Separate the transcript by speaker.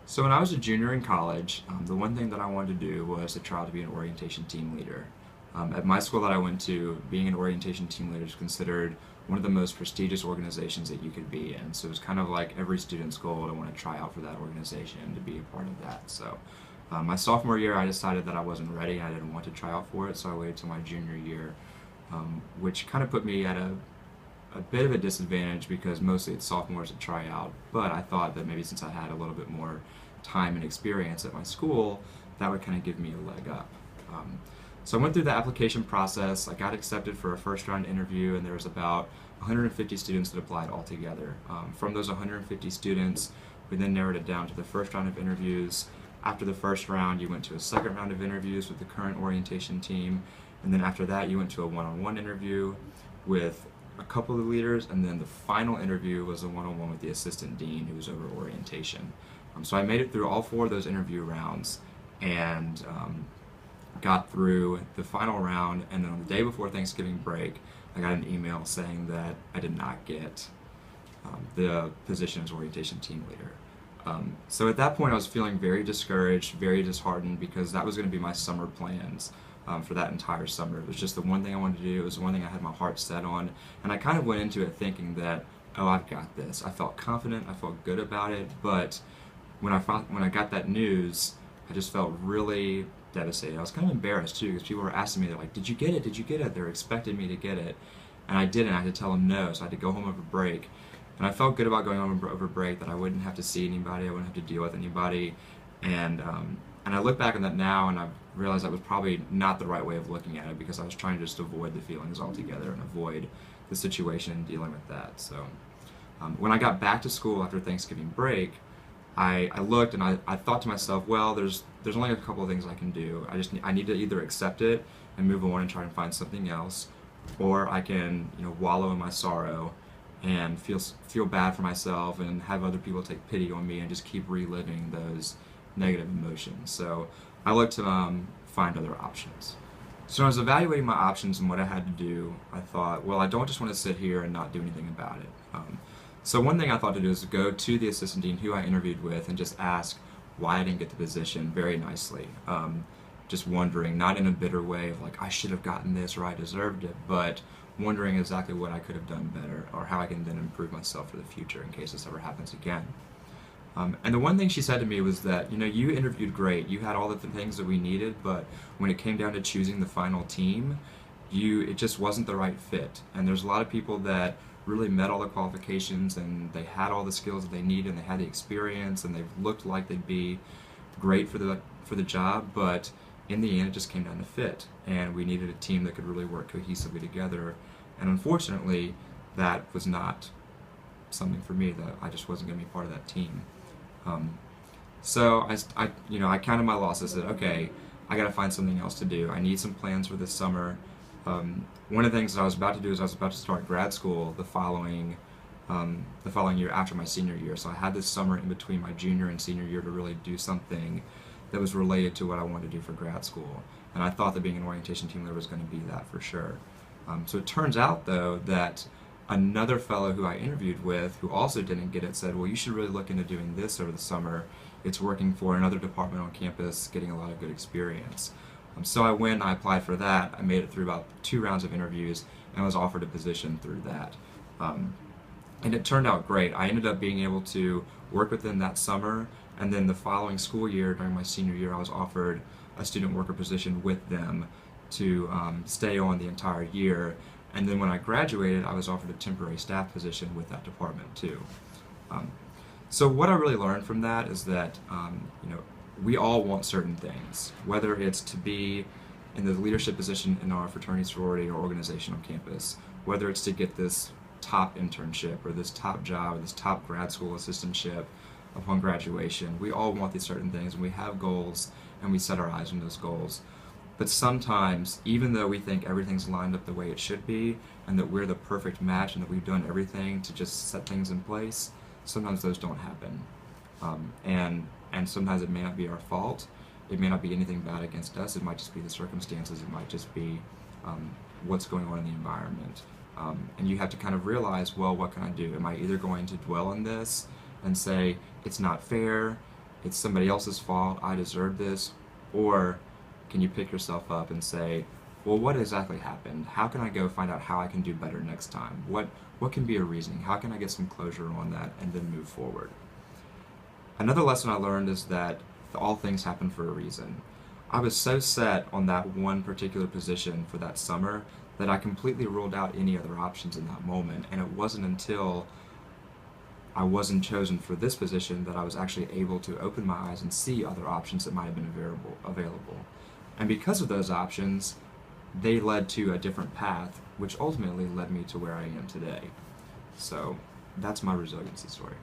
Speaker 1: So when I was a junior in college, the one thing that I wanted to do was to try to be an orientation team leader. At my school that I went to, being an orientation team leader is considered one of the most prestigious organizations that you could be in. So it was kind of like every student's goal to want to try out for that organization and to be a part of that. So my sophomore year, I decided that I wasn't ready. I didn't want to try out for it, so I waited till my junior year, which kind of put me at a bit of a disadvantage because mostly it's sophomores that try out. But I thought that maybe since I had a little bit more time and experience at my school, that would kind of give me a leg up. So I went through the application process. I got accepted for a first round interview, and there was about 150 students that applied altogether. From those 150 students, we then narrowed it down to the first round of interviews. After the first round, you went to a second round of interviews with the current orientation team, and then after that, you went to a one-on-one interview with a couple of leaders, and then the final interview was a one-on-one with the assistant dean who was over orientation. So I made it through all four of those interview rounds and got through the final round, and then on the day before Thanksgiving break, I got an email saying that I did not get the position as orientation team leader. So at that point I was feeling very discouraged, very disheartened, because that was going to be my summer plans for that entire summer. It was just the one thing I wanted to do. It was the one thing I had my heart set on, and I kind of went into it thinking that, oh, I've got this. I felt confident, I felt good about it, but when I got that news, I just felt really devastated. I was kind of embarrassed too, because people were asking me, they're like, "Did you get it? Did you get it?" They're expecting me to get it, and I didn't. I had to tell them no, so I had to go home over break. And I felt good about going home over break, that I wouldn't have to see anybody, I wouldn't have to deal with anybody, and I look back on that now, and I realized that was probably not the right way of looking at it, because I was trying to just avoid the feelings altogether and avoid the situation and dealing with that. So when I got back to school after Thanksgiving break, I looked and I thought to myself, well, there's only a couple of things I can do. I need to either accept it and move on and try and find something else, or I can wallow in my sorrow and feel bad for myself and have other people take pity on me and just keep reliving those negative emotions. So I looked to find other options. So when I was evaluating my options and what I had to do, I thought, well, I don't just want to sit here and not do anything about it. So one thing I thought to do is to go to the assistant dean who I interviewed with and just ask why I didn't get the position very nicely. Just wondering, not in a bitter way of like, I should have gotten this or I deserved it, but wondering exactly what I could have done better or how I can then improve myself for the future in case this ever happens again. And the one thing she said to me was that, you interviewed great, you had all the things that we needed, but when it came down to choosing the final team, it just wasn't the right fit. And there's a lot of people that really met all the qualifications and they had all the skills that they needed and they had the experience and they looked like they'd be great for the job, but in the end it just came down to fit, and we needed a team that could really work cohesively together. And unfortunately, that was not something for me, that I just wasn't going to be part of that team. So I counted my losses. Said, okay, I got to find something else to do. I need some plans for this summer. One of the things that I was about to do is I was about to start grad school the following year after my senior year. So I had this summer in between my junior and senior year to really do something that was related to what I wanted to do for grad school. And I thought that being an orientation team leader was going to be that for sure. So it turns out, though, that another fellow who I interviewed with, who also didn't get it, said, well, you should really look into doing this over the summer. It's working for another department on campus, getting a lot of good experience. So I went and I applied for that. I made it through about 2 rounds of interviews and was offered a position through that. And it turned out great. I ended up being able to work with them that summer, and then the following school year, during my senior year, I was offered a student worker position with them to stay on the entire year. And then when I graduated, I was offered a temporary staff position with that department too. So what I really learned from that is that we all want certain things, whether it's to be in the leadership position in our fraternity, sorority, or organization on campus, whether it's to get this top internship or this top job or this top grad school assistantship upon graduation. We all want these certain things, and we have goals and we set our eyes on those goals. But sometimes, even though we think everything's lined up the way it should be and that we're the perfect match and that we've done everything to just set things in place, sometimes those don't happen. And sometimes it may not be our fault. It may not be anything bad against us. It might just be the circumstances. It might just be what's going on in the environment. And you have to kind of realize, well, what can I do? Am I either going to dwell on this and say, it's not fair, it's somebody else's fault, I deserve this, or can you pick yourself up and say, well, what exactly happened? How can I go find out how I can do better next time? What can be a reasoning? How can I get some closure on that and then move forward? Another lesson I learned is that all things happen for a reason. I was so set on that one particular position for that summer that I completely ruled out any other options in that moment, and it wasn't until I wasn't chosen for this position that I was actually able to open my eyes and see other options that might have been available. And because of those options, they led to a different path, which ultimately led me to where I am today. So that's my resiliency story.